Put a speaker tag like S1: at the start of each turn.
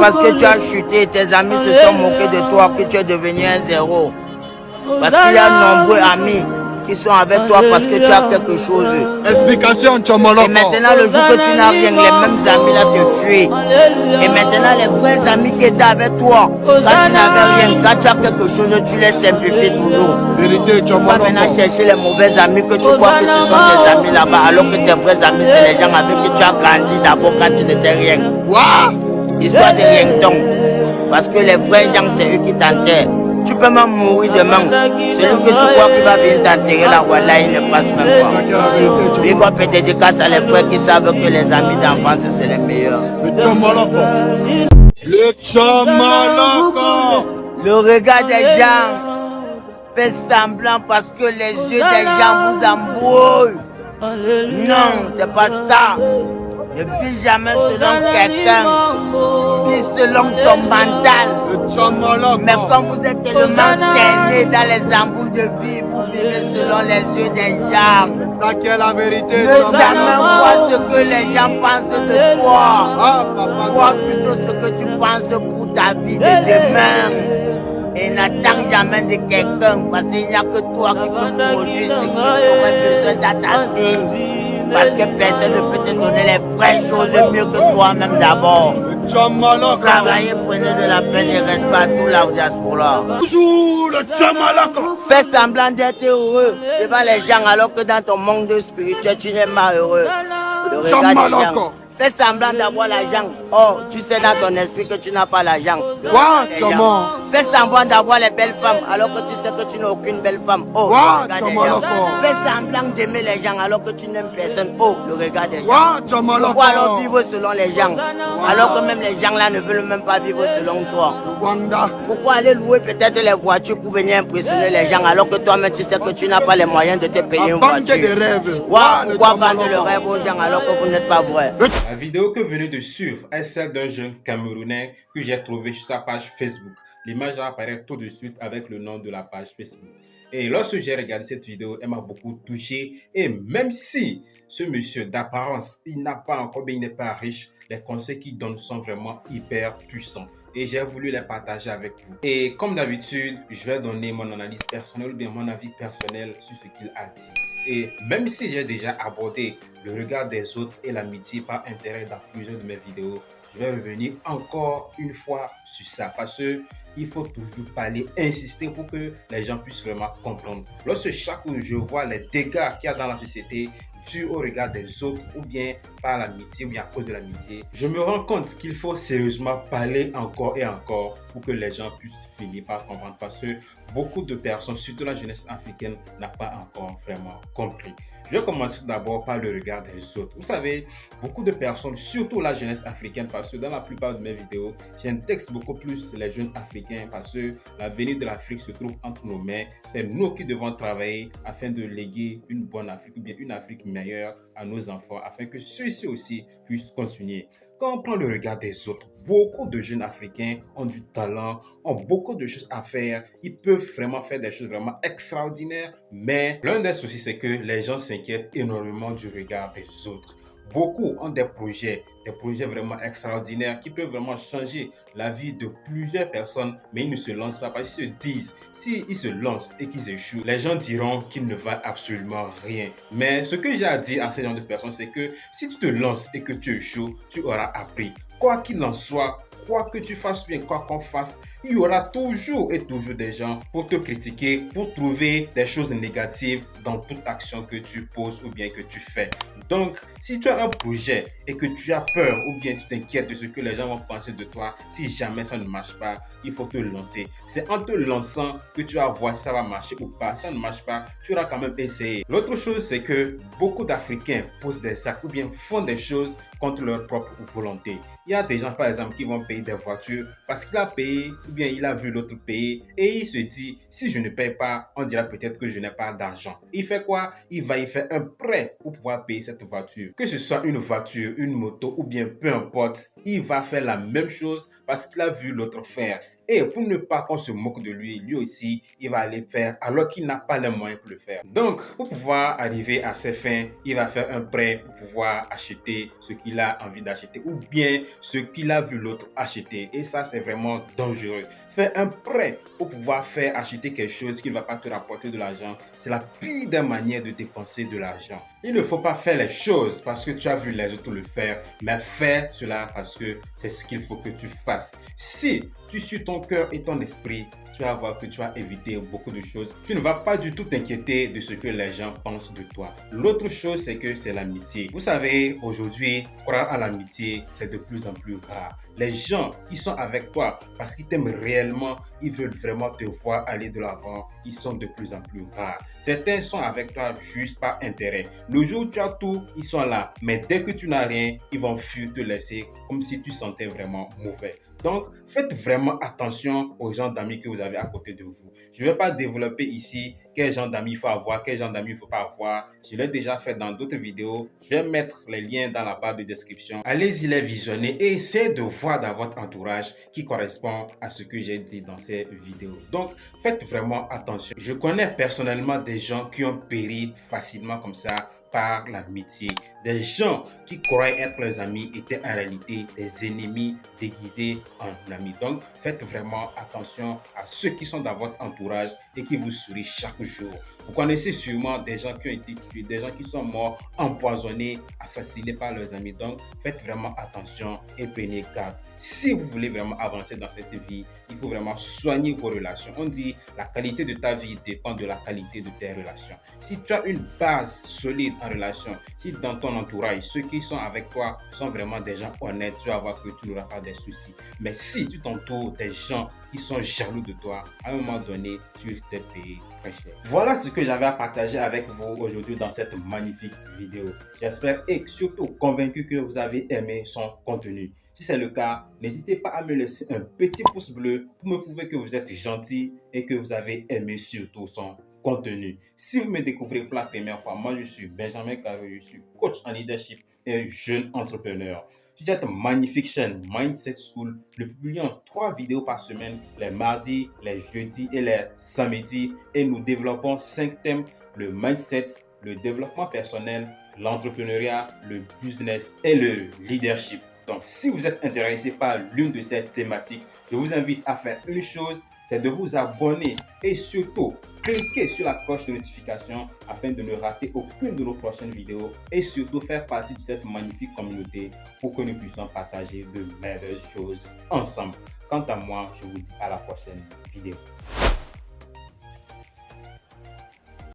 S1: parce que tu as chuté, tes amis se sont moqués de toi, que tu es devenu un zéro. Parce qu'il y a nombreux amis qui sont avec toi parce que tu as quelque chose.
S2: Explication, Tchomoloko.
S1: Et maintenant, le jour que tu n'as rien, les mêmes amis là te fuient. Et maintenant, les vrais amis qui étaient avec toi, quand tu n'avais rien, quand tu as quelque chose, tu les simplifies toujours.
S2: Vérité,
S1: Tu vas
S2: Tchomoloko.
S1: maintenant chercher les mauvais amis que tu crois que ce sont tes amis là-bas, alors que tes vrais amis, c'est les gens avec qui tu as grandi d'abord quand tu n'étais rien.
S2: Quoi?
S1: Histoire de rien donc. Parce que les vrais gens, c'est eux qui t'enterrent. Tu peux même mourir demain. Celui que tu crois qu'il va venir t'enterrer là, voilà, il ne passe même pas. Big up et dédicace à les frères qui savent que les amis d'enfance, c'est les meilleurs.
S2: Le Tchomoloko. Le Tchomoloko.
S1: Le regard des gens fait semblant parce que les yeux des gens vous embrouillent. Non, c'est pas ça. Ne vis jamais selon quelqu'un. Vis selon ton mental.
S2: Le Tchomoloko.
S1: Mais quand vous êtes tellement cerné dans les embrouilles de vie, vous vivez selon les yeux des gens.
S2: Ça qui est la vérité.
S1: Ne jamais voir ce que les gens pensent de toi.
S2: Ah, papa.
S1: Vois plutôt ce que tu penses pour ta vie de demain. Et n'attends jamais de quelqu'un parce qu'il n'y a que toi qui peux produire ce que tu aurais besoin dans ta vie. Parce que personne ne peut te donner les vraies choses mieux que toi-même d'abord.
S2: Le Tchomoloko.
S1: Travaillez, prenez de la peine et reste partout là au diaspora.
S2: Toujours le Tchomoloko.
S1: Fais semblant d'être heureux devant les gens alors que dans ton monde spirituel tu n'es pas heureux. Le regard des gens. Fais semblant d'avoir l'argent. Oh, tu sais dans ton esprit que tu n'as pas l'argent.
S2: Quoi? Comment?
S1: Fais semblant d'avoir les belles femmes alors que tu sais que tu n'as aucune belle femme. Oh,
S2: Quoi?
S1: le regard des
S2: Comment
S1: gens.
S2: encore?
S1: Fais semblant d'aimer les gens alors que tu n'aimes personne. Oh, le regard des gens.
S2: Quoi? Tchomoloko.
S1: Pourquoi alors vivre selon les gens alors que même les gens là ne veulent même pas vivre selon toi?
S2: Rwanda.
S1: Pourquoi aller louer peut-être les voitures pour venir impressionner les gens alors que toi-même tu sais que tu n'as pas les moyens de te payer une
S2: Vendre
S1: voiture?
S2: des rêves.
S1: Pourquoi vendre le rêve aux gens alors que vous n'êtes pas vrai?
S3: La vidéo que vous venez de suivre est celle d'un jeune Camerounais que j'ai trouvé sur sa page Facebook. L'image va apparaître tout de suite avec le nom de la page Facebook. Et lorsque j'ai regardé cette vidéo, elle m'a beaucoup touché. Et même si ce monsieur d'apparence, il n'a pas encore, il n'est pas riche, les conseils qu'il donne sont vraiment hyper puissants. Et j'ai voulu les partager avec vous. Et comme d'habitude, je vais donner mon analyse personnelle ou bien mon avis personnel sur ce qu'il a dit. Et même si j'ai déjà abordé le regard des autres et l'amitié par intérêt dans plusieurs de mes vidéos, je vais revenir encore une fois sur ça parce que il faut toujours parler, insister pour que les gens puissent vraiment comprendre. Lorsque chaque jour je vois les dégâts qu'il y a dans la société dû au regard des autres ou bien par l'amitié ou bien à cause de l'amitié, je me rends compte qu'il faut sérieusement parler encore et encore pour que les gens puissent finir par comprendre parce que beaucoup de personnes, surtout la jeunesse africaine, n'a pas encore vraiment compris. Je vais commencer d'abord par le regard des autres. Vous savez, beaucoup de personnes, surtout la jeunesse africaine, parce que dans la plupart de mes vidéos, j'indexe beaucoup plus les jeunes africains parce que l'avenir de l'Afrique se trouve entre nos mains. C'est nous qui devons travailler afin de léguer une bonne Afrique ou bien une Afrique meilleure à nos enfants afin que ceux-ci aussi puissent continuer. Quand on prend le regard des autres, beaucoup de jeunes Africains ont du talent, ont beaucoup de choses à faire. Ils peuvent vraiment faire des choses vraiment extraordinaires. Mais l'un des soucis, c'est que les gens s'inquiètent énormément du regard des autres. Beaucoup ont des projets vraiment extraordinaires qui peuvent vraiment changer la vie de plusieurs personnes, mais ils ne se lancent pas parce qu'ils se disent, s'ils se lancent et qu'ils échouent, les gens diront qu'ils ne valent absolument rien. Mais ce que j'ai à dire à ces gens de personnes, c'est que si tu te lances et que tu échoues, tu auras appris. Quoi qu'il en soit, quoi que tu fasses ou bien quoi qu'on fasse, il y aura toujours et toujours des gens pour te critiquer, pour trouver des choses négatives dans toute action que tu poses ou bien que tu fais. Donc, si tu as un projet et que tu as peur ou bien tu t'inquiètes de ce que les gens vont penser de toi, si jamais ça ne marche pas, il faut te lancer. C'est en te lançant que tu vas voir si ça va marcher ou pas. Si ça ne marche pas, tu auras quand même essayé. L'autre chose, c'est que beaucoup d'Africains posent des actes ou bien font des choses contre leur propre volonté. Il y a des gens, par exemple, qui vont payer des voitures parce qu'il a payé ou bien il a vu l'autre payer et il se dit, si je ne paye pas, on dira peut-être que je n'ai pas d'argent. Il fait quoi? Il va y faire un prêt pour pouvoir payer cette voiture. Que ce soit une voiture, une moto ou bien peu importe, il va faire la même chose parce qu'il a vu l'autre faire. Et pour ne pas qu'on se moque de lui, lui aussi, il va aller faire alors qu'il n'a pas les moyens pour le faire. Donc, pour pouvoir arriver à ses fins, il va faire un prêt pour pouvoir acheter ce qu'il a envie d'acheter ou bien ce qu'il a vu l'autre acheter. Et ça, c'est vraiment dangereux. Faire un prêt pour pouvoir faire acheter quelque chose qui ne va pas te rapporter de l'argent, c'est la pire des manières de dépenser de l'argent. Il ne faut pas faire les choses parce que tu as vu les autres le faire, mais faire cela parce que c'est ce qu'il faut que tu fasses. Si tu suis ton cœur et ton esprit, tu vas voir que tu vas éviter beaucoup de choses. Tu ne vas pas du tout t'inquiéter de ce que les gens pensent de toi. L'autre chose, c'est que c'est l'amitié. Vous savez, aujourd'hui, croire à l'amitié, c'est de plus en plus rare. Les gens qui sont avec toi parce qu'ils t'aiment réellement, ils veulent vraiment te voir aller de l'avant, ils sont de plus en plus rares. Certains sont avec toi juste par intérêt. Le jour où tu as tout, ils sont là. Mais dès que tu n'as rien, ils vont fuir te laisser comme si tu sentais vraiment mauvais. Donc, faites vraiment attention aux gens d'amis que vous avez à côté de vous. Je ne vais pas développer ici quel genre d'amis il faut avoir, quel genre d'amis il ne faut pas avoir. Je l'ai déjà fait dans d'autres vidéos. Je vais mettre les liens dans la barre de description. Allez-y les visionner et essayez de voir dans votre entourage qui correspond à ce que j'ai dit dans ces vidéos. Donc, faites vraiment attention. Je connais personnellement des gens qui ont péri facilement comme ça par l'amitié. Des gens qui croyaient être leurs amis étaient en réalité des ennemis déguisés en amis. Donc, faites vraiment attention à ceux qui sont dans votre entourage et qui vous sourient chaque jour. Vous connaissez sûrement des gens qui ont été tués, des gens qui sont morts, empoisonnés, assassinés par leurs amis. Donc, faites vraiment attention et prenez garde. Si vous voulez vraiment avancer dans cette vie, il faut vraiment soigner vos relations. On dit la qualité de ta vie dépend de la qualité de tes relations. Si tu as une base solide en relation, si dans ton entourage, ceux qui sont avec toi sont vraiment des gens honnêtes, tu vas voir que tu n'auras pas de soucis. Mais si tu t'entoures des gens qui sont jaloux de toi, à un moment donné, tu t'es payé très cher. Voilà ce que j'avais à partager avec vous aujourd'hui dans cette magnifique vidéo. J'espère et surtout convaincu que vous avez aimé son contenu. Si c'est le cas, n'hésitez pas à me laisser un petit pouce bleu pour me prouver que vous êtes gentil et que vous avez aimé surtout son contenu. Si vous me découvrez pour la première fois, moi je suis Benjamin Caro, je suis coach en leadership et jeune entrepreneur. Sur cette magnifique chaîne Mindset School, nous publions 3 vidéos par semaine, les mardis, les jeudis et les samedis, et nous développons 5 thèmes, le mindset, le développement personnel, l'entrepreneuriat, le business et le leadership. Donc, si vous êtes intéressé par l'une de ces thématiques, je vous invite à faire une chose, c'est de vous abonner et surtout, cliquez sur la cloche de notification afin de ne rater aucune de nos prochaines vidéos et surtout faire partie de cette magnifique communauté pour que nous puissions partager de merveilleuses choses ensemble. Quant à moi, je vous dis à la prochaine vidéo.